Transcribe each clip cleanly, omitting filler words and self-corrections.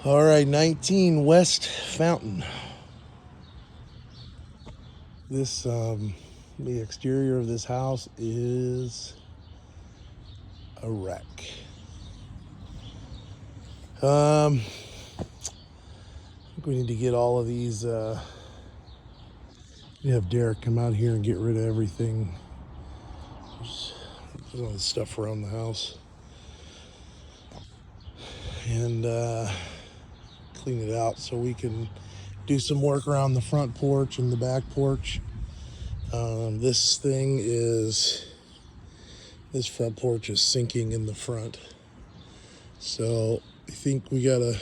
All right, 19 West Fountain. This, the exterior of this house is a wreck. I think we need to get all of these. We have Derek come out here and get rid of everything. There's all this stuff around the house, and clean it out so we can do some work around the front porch and the back porch. This front porch is sinking in the front, so I think we gotta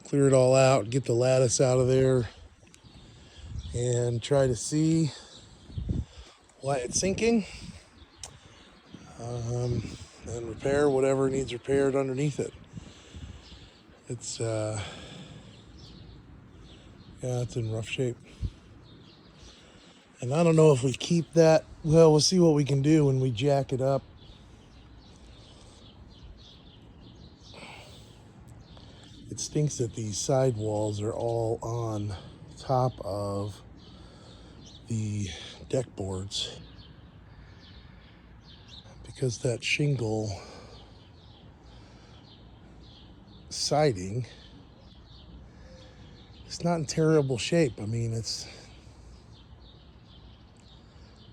clear it all out, get the lattice out of there, and try to see why it's sinking, and repair whatever needs repaired underneath it. It's it's in rough shape, and I don't know if we keep that. Well, we'll see what we can do when we jack it up. It stinks that these side walls are all on top of the deck boards, because that shingle siding, it's not in terrible shape. I mean,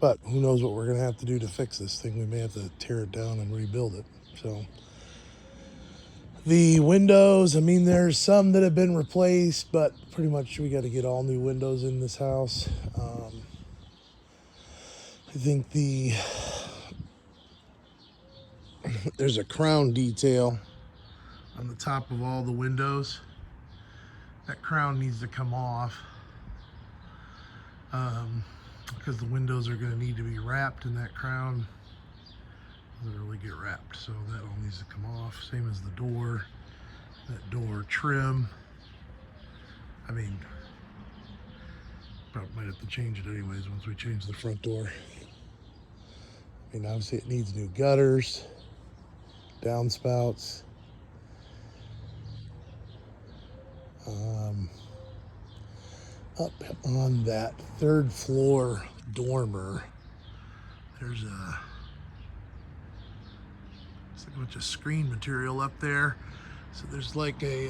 but who knows what we're gonna have to do to fix this thing. We may have to tear it down and rebuild it. So the windows, I mean, there's some that have been replaced, but pretty much we got to get all new windows in this house. I think there's a crown detail on the top of all the windows. That crown needs to come off, because the windows are going to need to be wrapped, and that crown doesn't really get wrapped, so that all needs to come off. Same as the door, that door trim. I mean, probably might have to change it anyways once we change the front door. I mean, obviously it needs new gutters, downspouts. Up on that third floor dormer, there's a bunch of screen material up there. So there's like a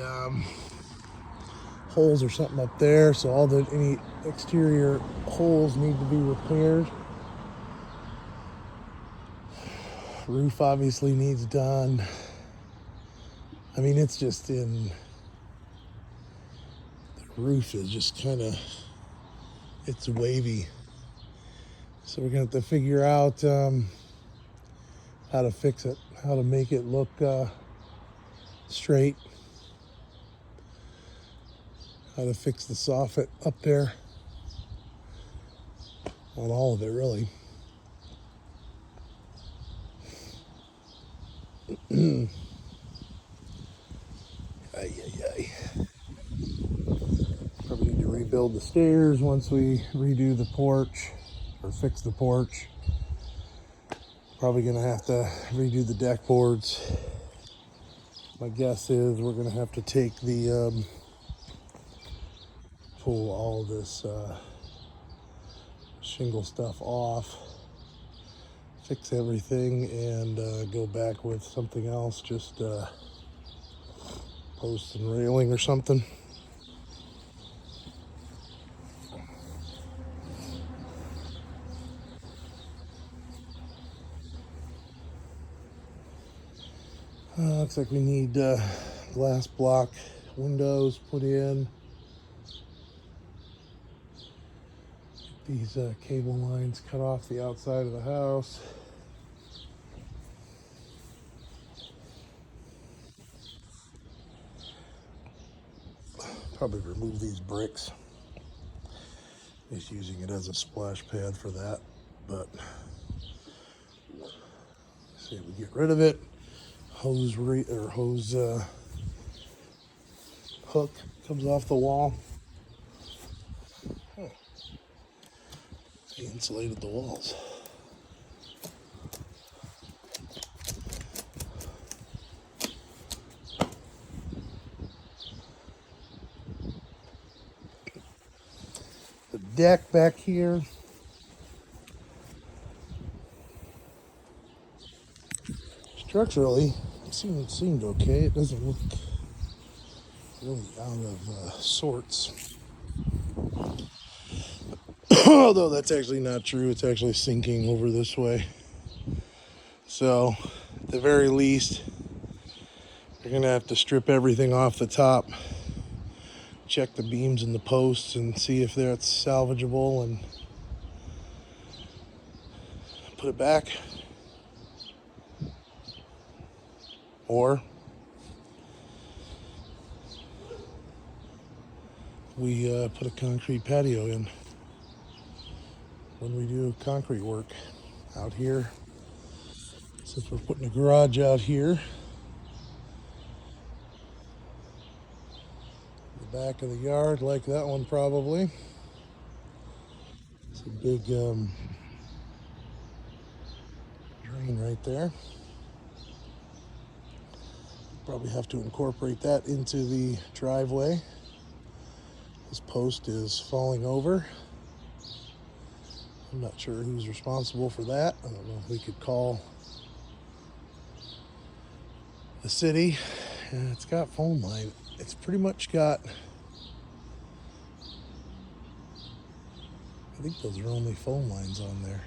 holes or something up there. So any exterior holes need to be repaired. Roof obviously needs done. I mean, it's just the roof is just kind of, it's wavy. So we're gonna have to figure out how to fix it, how to make it look straight, how to fix the soffit up there, on all of it really. Probably need to rebuild the stairs once we redo the porch or fix the porch. Probably gonna have to redo the deck boards. My guess is we're gonna have to take pull all this shingle stuff off, fix everything, and go back with something else, just posts and railing or something. Looks like we need glass block windows put in. These cable lines cut off the outside of the house. Probably remove these bricks. Just using it as a splash pad for that, but see if we get rid of it. Hose hook comes off the wall. Oh. He insulated the walls. deck back here. Structurally, it seemed okay. It doesn't look really out of sorts. Although that's actually not true. It's actually sinking over this way. So, at the very least, you're going to have to strip everything off the top, check the beams and the posts, and see if that's salvageable and put it back. Or we put a concrete patio in when we do concrete work out here. Since we're putting a garage out here, the back of the yard, like that one probably. It's a big drain right there. Probably have to incorporate that into the driveway. This post is falling over. I'm not sure who's responsible for that. I don't know if we could call the city. It's got phone line. It's pretty much got, I think those are only phone lines on there.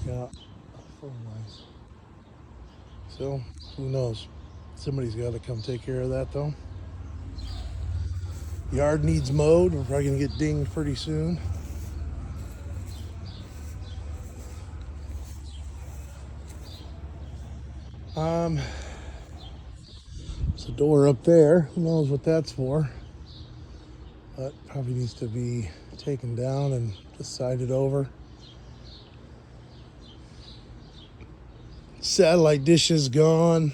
Yeah, phone lines. So, who knows? Somebody's got to come take care of that though. Yard needs mowed. We're probably gonna get dinged pretty soon. There's a door up there. Who knows what that's for? But probably needs to be taken down and just sided over. Satellite dish is gone.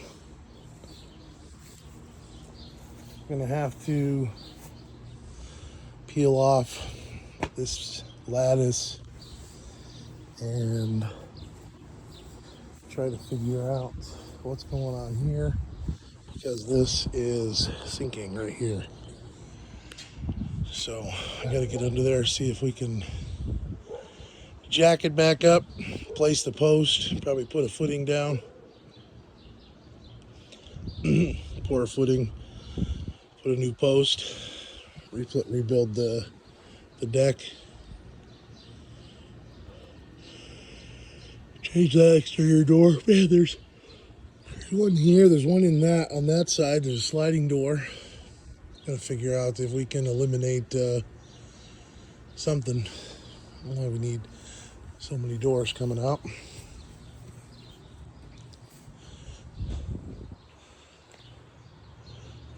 Gonna have to peel off this lattice and try to figure out what's going on here, because this is sinking right here. So I gotta get under there, see if we can jack it back up, place the post, probably put a footing down, pour a footing, put a new post, rebuild the deck, change that exterior door. Man, there's one here, there's one in that, on that side, there's a sliding door. Gotta figure out if we can eliminate something. I don't know why we need so many doors coming out.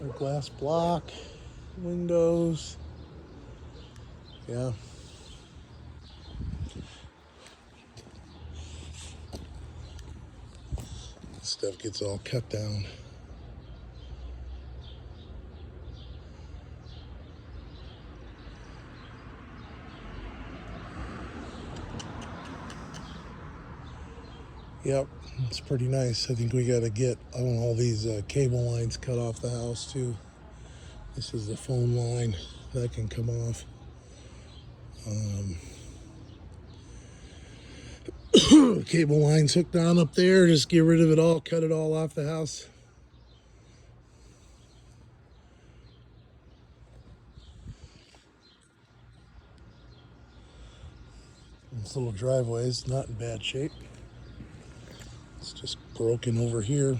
Our glass block, windows, yeah. Stuff gets all cut down. Yep, it's pretty nice. I think we got to get all these cable lines cut off the house too. This is the phone line that can come off. Cable lines hooked on up there. Just get rid of it all, cut it all off the house. This little driveway is not in bad shape. It's just broken over here.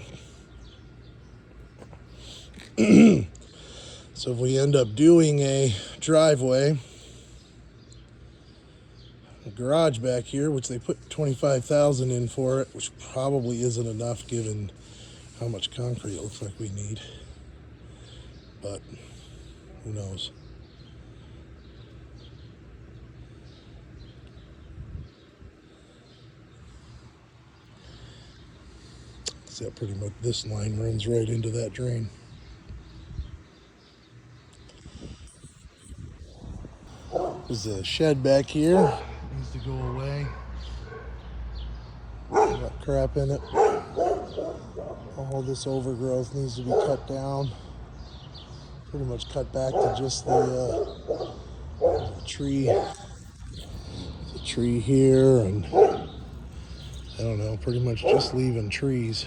So if we end up doing a driveway, a garage back here, which they put $25,000 in for it, which probably isn't enough given how much concrete it looks like we need. But who knows? So pretty much this line runs right into that drain. There's a shed back here. Needs to go away. Got crap in it. All this overgrowth needs to be cut down. pretty much cut back to just the tree. There's a tree here, and I don't know, pretty much just leaving trees.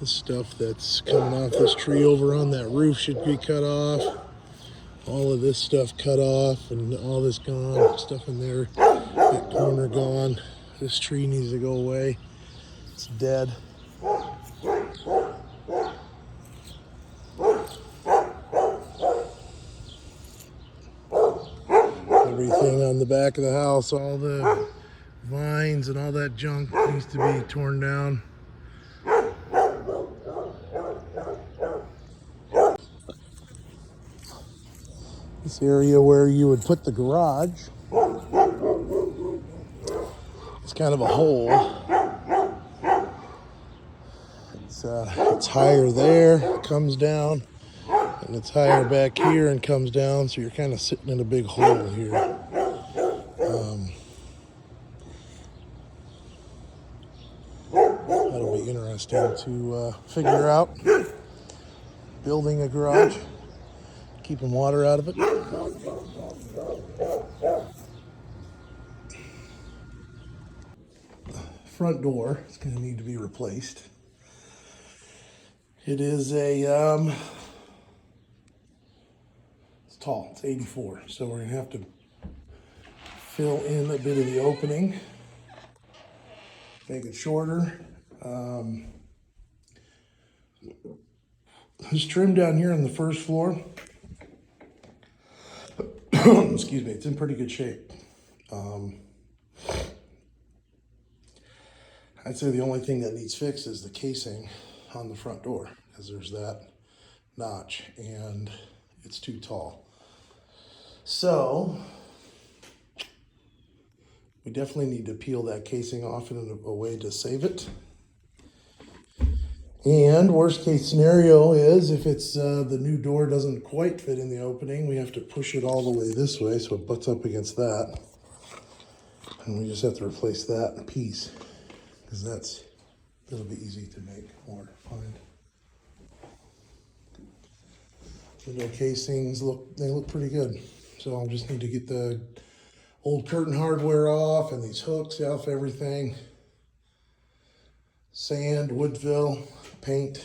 The stuff that's coming off this tree over on that roof should be cut off. All of this stuff cut off, and all this gone. Stuff in there, that corner gone. This tree needs to go away. It's dead. Everything on the back of the house, all the vines and all that junk needs to be torn down. This area where you would put the garage, it's kind of a hole. It's higher there, it comes down, and it's higher back here and comes down, so you're kind of sitting in a big hole here. That'll be interesting to figure out. Building a garage, keeping water out of it. Front door is going to need to be replaced. It is it's tall, it's 84, so we're going to have to fill in a bit of the opening, make it shorter. There's trim down here on the first floor. Excuse me, it's in pretty good shape. I'd say the only thing that needs fixed is the casing on the front door, because there's that notch and it's too tall. So we definitely need to peel that casing off in a way to save it. And worst case scenario is if it's the new door doesn't quite fit in the opening, we have to push it all the way this way so it butts up against that. And we just have to replace that piece, because that'll be easy to make or find. The new casings look pretty good. So I'll just need to get the old curtain hardware off and these hooks off everything. Sand, Woodville, paint.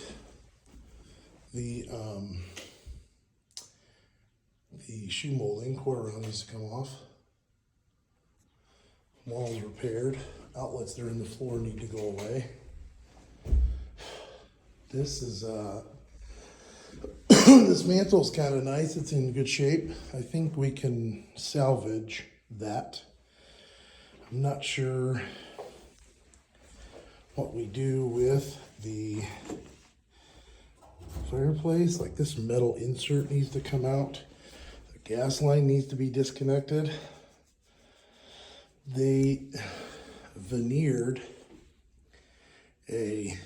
The shoe molding, quarter round needs to come off. Walls repaired. Outlets that are in the floor need to go away. This is this mantle's kind of nice. It's in good shape. I think we can salvage that. I'm not sure what we do with the fireplace. Like, this metal insert needs to come out. The gas line needs to be disconnected. They veneered a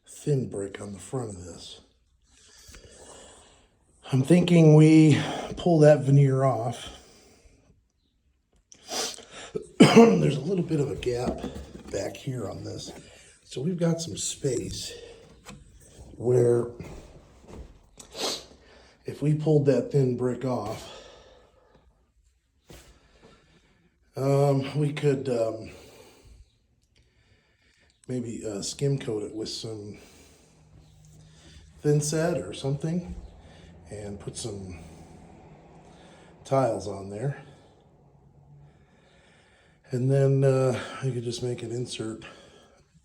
thin brick on the front of this. I'm thinking we pull that veneer off. There's a little bit of a gap back here on this, so we've got some space where if we pulled that thin brick off, we could maybe skim coat it with some thin set or something and put some tiles on there. And then I could just make an insert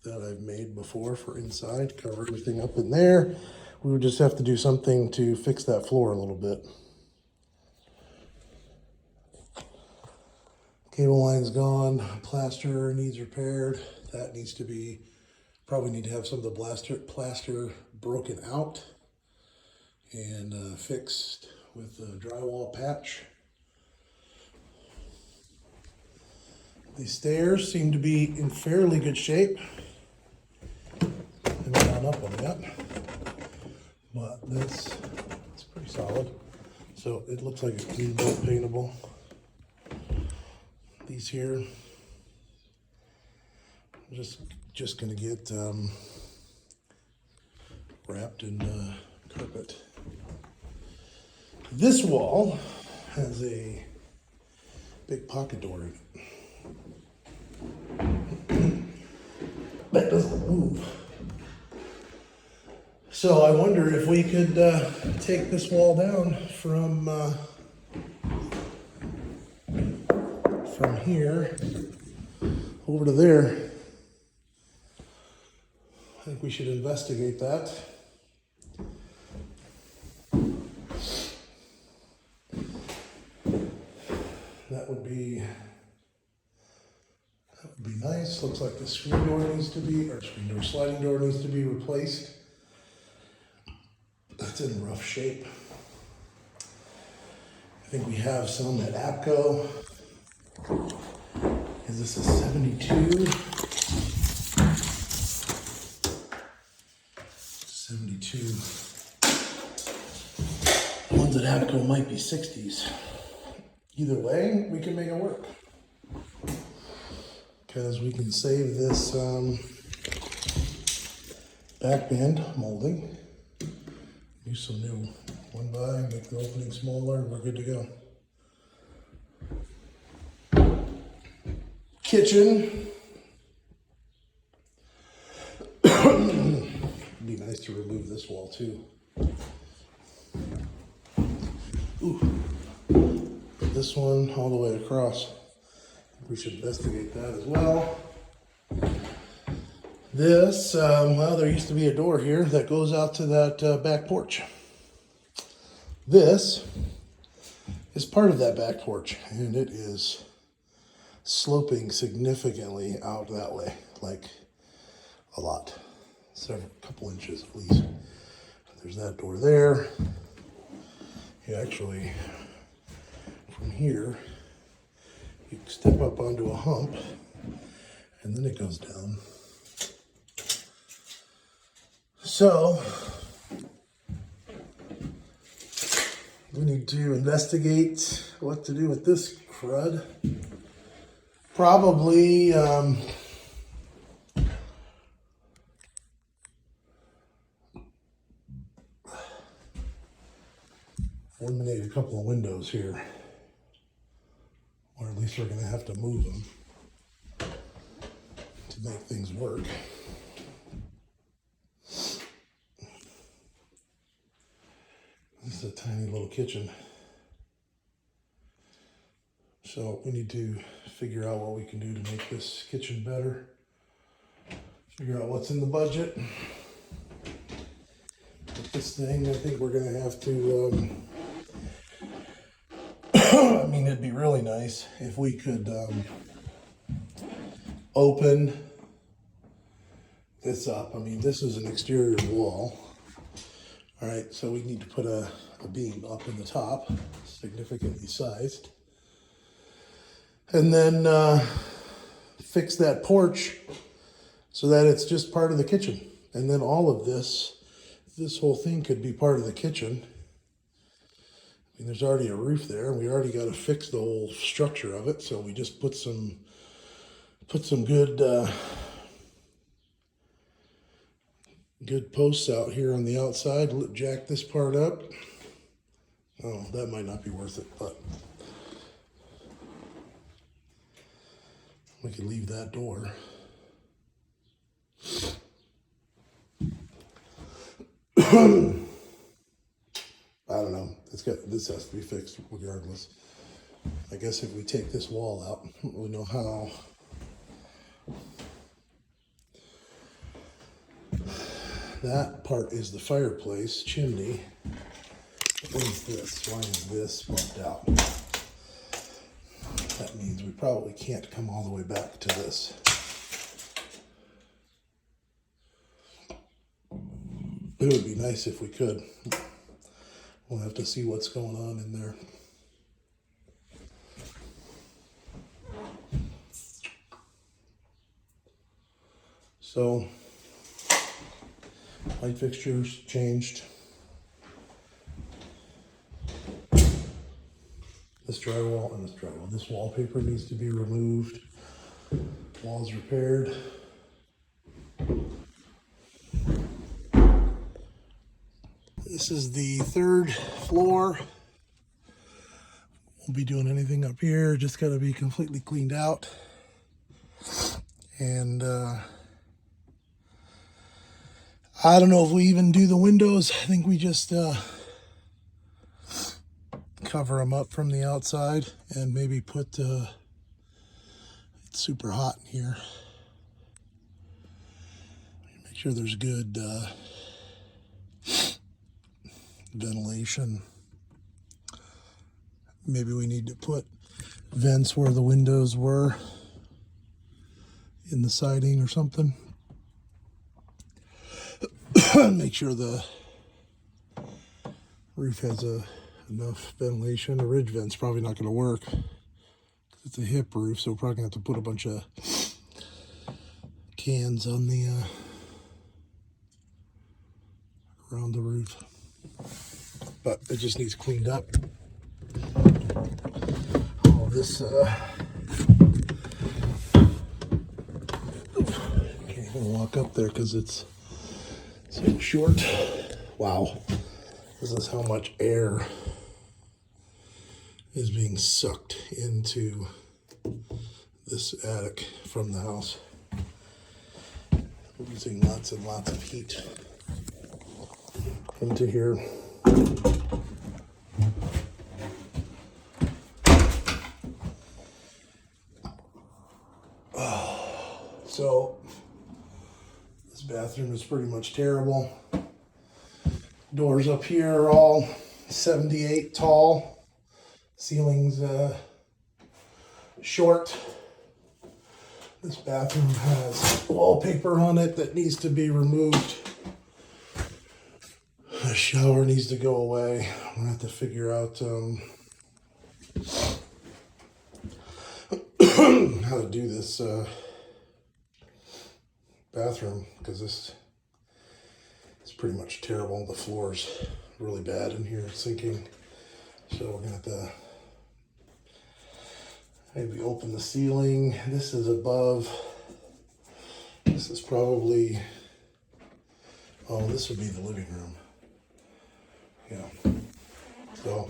that I've made before for inside, cover everything up in there. We would just have to do something to fix that floor a little bit. Cable line's gone, plaster needs repaired. That needs to be, probably need to have some of the plaster broken out and fixed with a drywall patch. The stairs seem to be in fairly good shape. Haven't gone up them yet, but it's pretty solid. So it looks like it's clean built, paintable. These here, I'm just gonna get wrapped in carpet. This wall has a big pocket door in it. That doesn't move. So I wonder if we could take this wall down from here over to there. I think we should investigate that. That would be nice. Looks like the screen door needs to be, or sliding door needs to be replaced. It's in rough shape. I think we have some at APCO. Is this a 72? 72. The ones at APCO might be 60s. Either way, we can make it work. Because we can save this back band molding. Use some new 1x, make the opening smaller, and we're good to go. Kitchen. It'd be nice to remove this wall too. Ooh. Put this one all the way across. We should investigate that as well. This, well, there used to be a door here that goes out to that back porch. This is part of that back porch, and it is sloping significantly out that way, like a lot, couple inches at least. There's that door there. You actually, from here, you step up onto a hump, and then it goes down. So, we need to investigate what to do with this crud. Probably, eliminate a couple of windows here. Or at least we're going to have to move them to make things work. This is a tiny little kitchen. So we need to figure out what we can do to make this kitchen better. Figure out what's in the budget. With this thing, I think we're going to have to, I mean, it'd be really nice if we could open this up. I mean, this is an exterior wall. All right, so we need to put a beam up in the top, significantly sized. And then fix that porch so that it's just part of the kitchen. And then all of this whole thing could be part of the kitchen. I mean, there's already a roof there, and we already got to fix the whole structure of it. So we just put some good posts out here on the outside. Jack this part up. Oh, that might not be worth it, but we could leave that door. I don't know. This has to be fixed regardless. I guess if we take this wall out, we know how. That part is the fireplace chimney. What is this? Why is this bumped out? That means we probably can't come all the way back to this. It would be nice if we could. We'll have to see what's going on in there. So, light fixtures changed. This drywall and this drywall. This wallpaper needs to be removed. Walls repaired. This is the third floor. Won't be doing anything up here. Just got to be completely cleaned out. And I don't know if we even do the windows. I think we just cover them up from the outside and maybe put it's super hot in here. Make sure there's good ventilation. Maybe we need to put vents where the windows were in the siding or something. Make sure the roof has enough ventilation. The ridge vent's probably not going to work. It's a hip roof, so we're probably going to have to put a bunch of cans on the around the roof. But it just needs cleaned up. All this can't even walk up there because it's so short. Wow, this is how much air is being sucked into this attic from the house. We're using lots and lots of heat into here. So this bathroom is pretty much terrible. Doors up here are all 78 tall. Ceiling's short. This bathroom has wallpaper on it that needs to be removed. The shower needs to go away. I'm gonna have to figure out how to do this bathroom, because this is pretty much terrible. The floor's really bad in here, it's sinking. So we're gonna have to maybe open the ceiling. This is above. This is probably, oh, this would be the living room. Yeah. So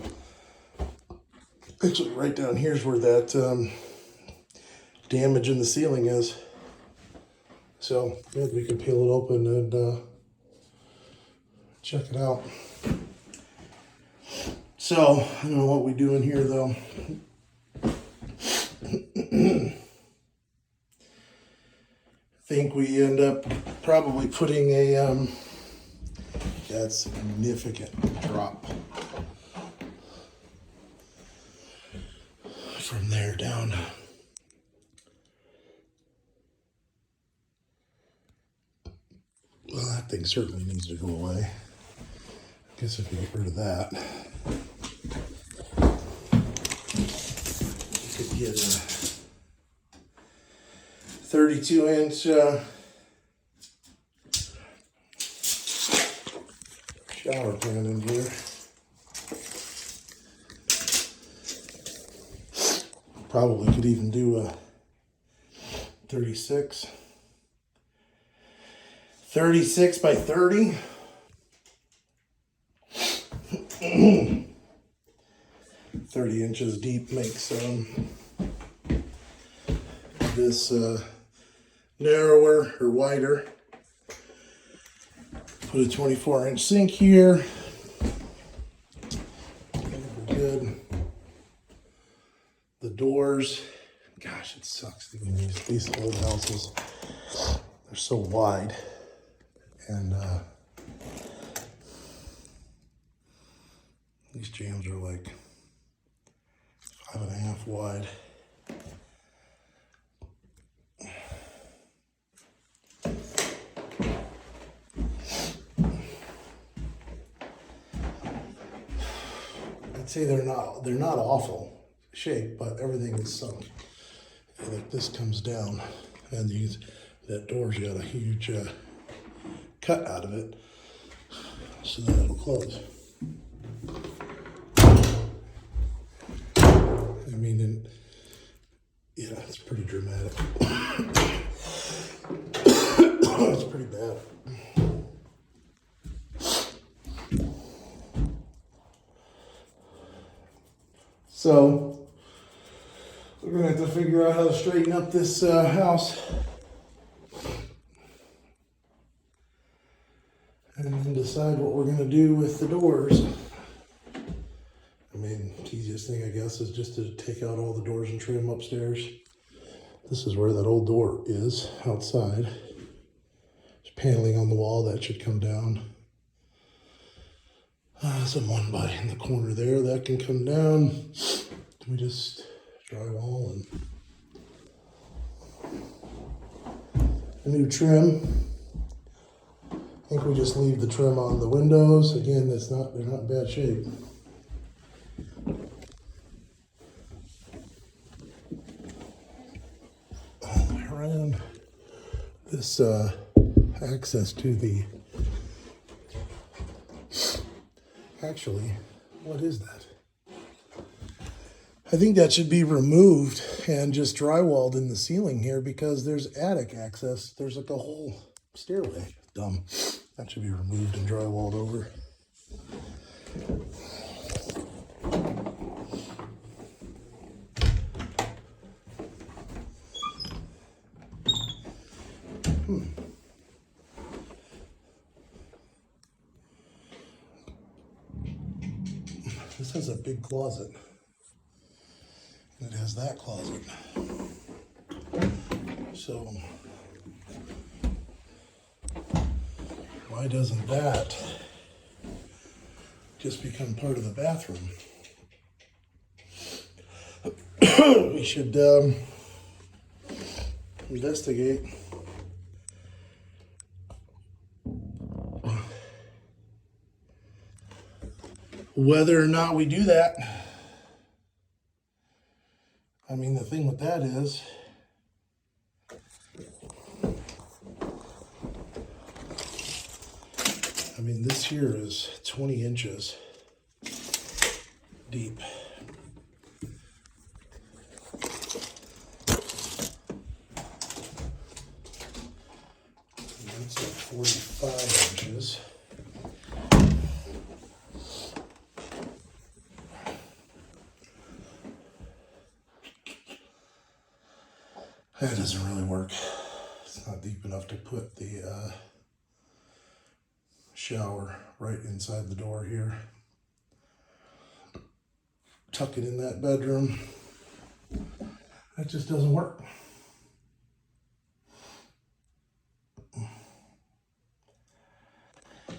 actually right down here is where that damage in the ceiling is. So good, we can peel it open and check it out. So I don't know what we do in here though. I think we end up probably putting a that significant drop from there down. Well, that thing certainly needs to go away. I guess if we get rid of that, we could get a 32-inch shower pan in here. Probably could even do a 36 by 30. 30 inches deep makes this narrower or wider. Put a 24-inch sink here. We're good. The doors, gosh, it sucks. These old houses, they're so wide. And these jambs are like 5.5 wide. I'd say they're not awful shape, but everything is sunk. And if this comes down, and that door's got a huge cut out of it, so then it'll close. I mean, yeah, it's pretty dramatic. It's pretty bad. So we're gonna have to figure out how to straighten up this house. And then decide what we're gonna do with the doors. I mean, the easiest thing I guess is just to take out all the doors and trim upstairs. This is where that old door is outside. There's paneling on the wall that should come down. Some one by in the corner there that can come down. We just drywall and a new trim. I think we just leave the trim on the windows. Again, they're not in bad shape. All the way around. This access to the, actually, what is that? I think that should be removed and just drywalled in the ceiling here because there's attic access. There's like a whole stairway. Dumb. That should be removed and drywalled over. This has a big closet. And it has that closet. So why doesn't that just become part of the bathroom? We should investigate whether or not we do that. I mean, the thing with that is, I mean, this here is 20 inches deep. And that's like 45 inches. That doesn't really work. It's not deep enough to put the shower right inside the door here. Tuck it in that bedroom. That just doesn't work.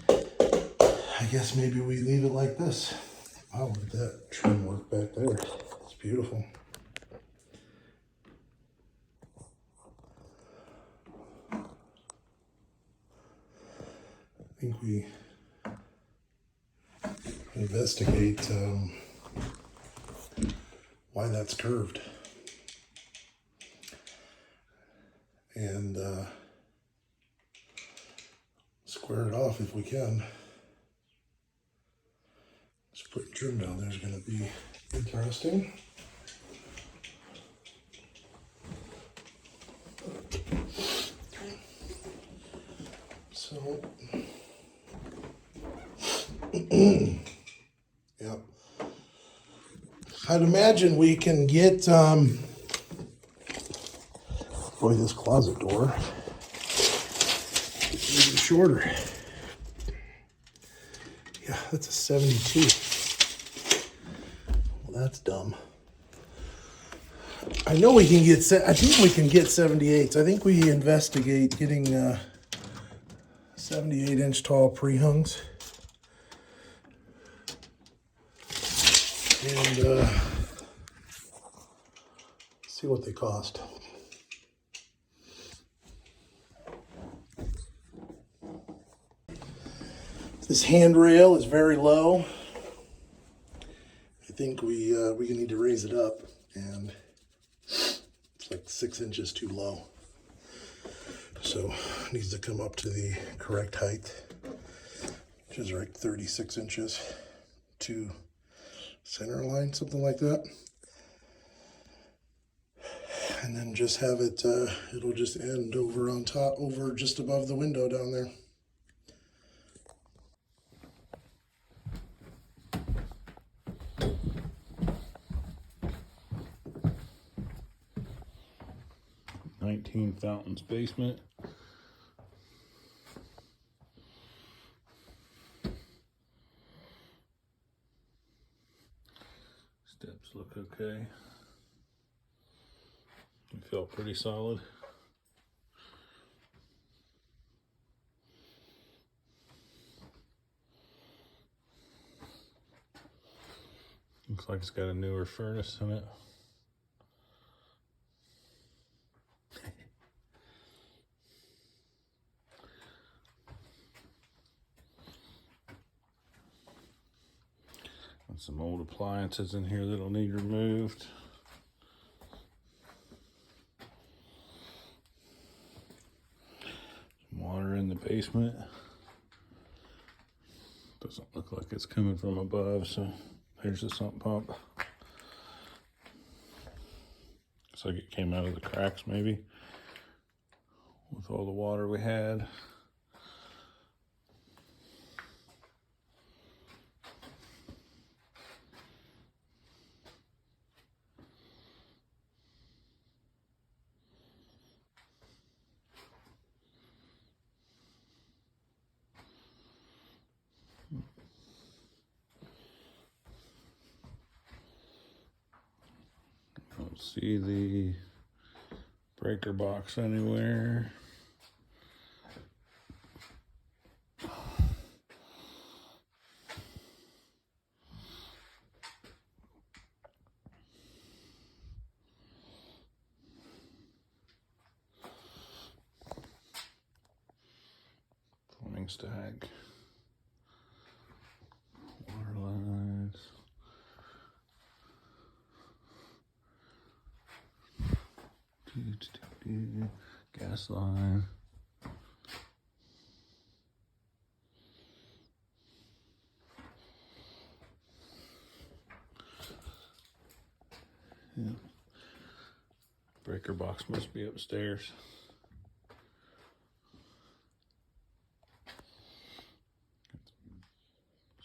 I guess maybe we leave it like this. Wow, look at that trim work back there. It's beautiful. I think we investigate why that's curved and square it off if we can. Just putting trim down there is going to be interesting. So yep. I'd imagine we can get boy, this closet door is even shorter. Yeah, that's a 72. Well, that's dumb. I know we can get I think we can get 78s. I think we investigate getting 78-inch tall pre-hungs. And see what they cost. This handrail is very low. I think we need to raise it up, and it's like 6 inches too low. So it needs to come up to the correct height, which is like 36 inches to center line, something like that. And then just have it, it'll just end over on top, over just above the window down there. 19 Fountains basement. Steps look okay. They feel pretty solid. Looks like it's got a newer furnace in it. And some old appliances in here that'll need removed. Some water in the basement. Doesn't look like it's coming from above, so there's the sump pump. Looks like it came out of the cracks maybe with all the water we had. Don't see the breaker box anywhere. Plumbing stack. Water lines. Gas line. Yeah. Breaker box must be upstairs.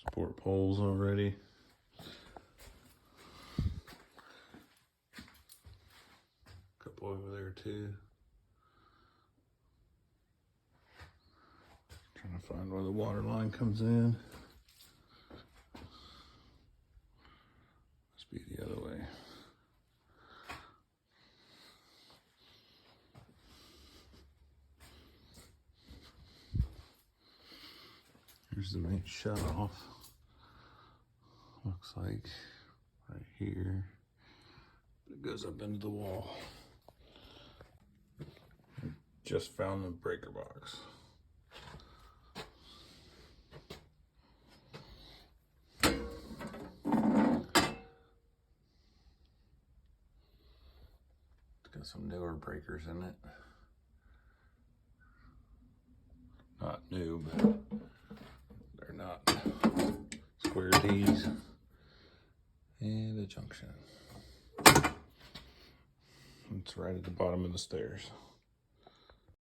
Support poles already. Couple over there too. Trying to find where the water line comes in. Must be the other way. Here's the main shut off. Looks like right here. It goes up into the wall. Just found the breaker box. It's got some newer breakers in it. Not new, but they're not square D's. And a junction. It's right at the bottom of the stairs.